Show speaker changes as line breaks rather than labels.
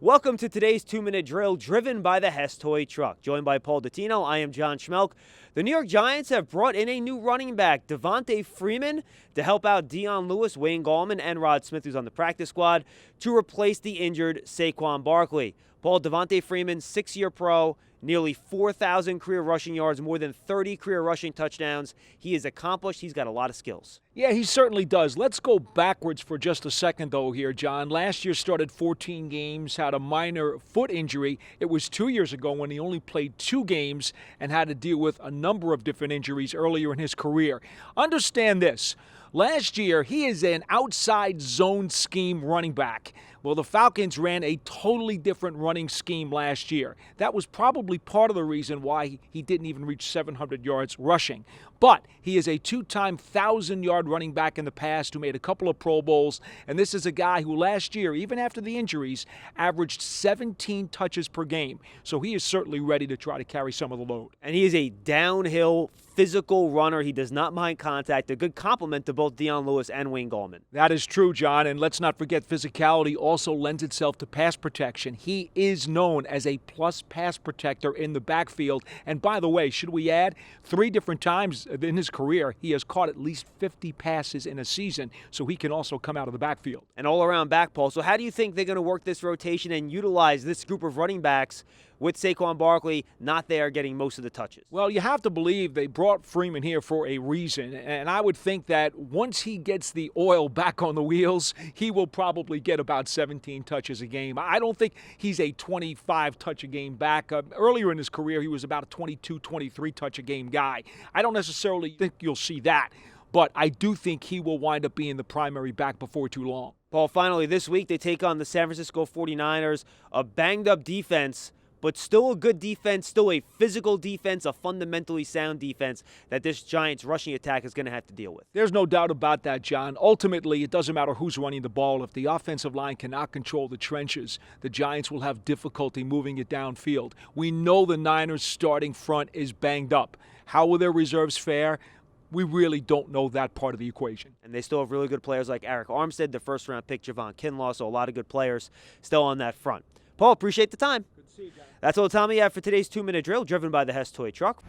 Welcome to today's 2-minute drill driven by the Hess Toy Truck. Joined by Paul Dottino, I am John Schmeelk. The New York Giants have brought in a new running back, Devonta Freeman, to help out Dion Lewis, Wayne Gallman, and Rod Smith, who's on the practice squad, to replace the injured Saquon Barkley. Paul, Devonta Freeman, 6-year pro, nearly 4,000 career rushing yards, more than 30 career rushing touchdowns. He is accomplished. He's got a lot of skills.
Yeah, he certainly does. Let's go backwards for just a second, though, here, John. Last year started 14 games, had a minor foot injury. It was 2 years ago when he only played 2 games and had to deal with a number of different injuries earlier in his career. Understand this. Last year, he is an outside zone scheme running back. Well, the Falcons ran a totally different running scheme last year. That was probably part of the reason why he didn't even reach 700 yards rushing. But he is a 2-time 1,000-yard running back in the past who made a couple of Pro Bowls. And this is a guy who last year, even after the injuries, averaged 17 touches per game. So he is certainly ready to try to carry some of the load.
And he is a downhill, physical runner. He does not mind contact. A good compliment to both Dion Lewis and Wayne Gallman.
That is true, John. And let's not forget physicality also lends itself to pass protection. He is known as a plus pass protector in the backfield. And by the way, should we add, 3 different times in his career, he has caught at least 50 passes in a season, so he can also come out of the backfield.
An all-around back, Paul. So how do you think they're going to work this rotation and utilize this group of running backs with Saquon Barkley not there getting most of the touches?
Well, you have to believe they brought Freeman here for a reason, and I would think that once he gets the oil back on the wheels, he will probably get about 17 touches a game. I don't think he's a 25-touch-a-game back. Earlier in his career, he was about a 22, 23-touch-a-game guy. I don't necessarily think you'll see that, but I do think he will wind up being the primary back before too long.
Paul, finally, this week they take on the San Francisco 49ers, a banged-up defense, but still a good defense, still a physical defense, a fundamentally sound defense that this Giants rushing attack is going to have to deal with.
There's no doubt about that, John. Ultimately, it doesn't matter who's running the ball. If the offensive line cannot control the trenches, the Giants will have difficulty moving it downfield. We know the Niners' starting front is banged up. How will their reserves fare? We really don't know that part of the equation.
And they still have really good players like Eric Armstead, the first-round pick, Javon Kinlaw, so a lot of good players still on that front. Paul, appreciate the time.
Good to see you, John.
That's all the time we have for today's 2-minute drill, driven by the Hess Toy Truck.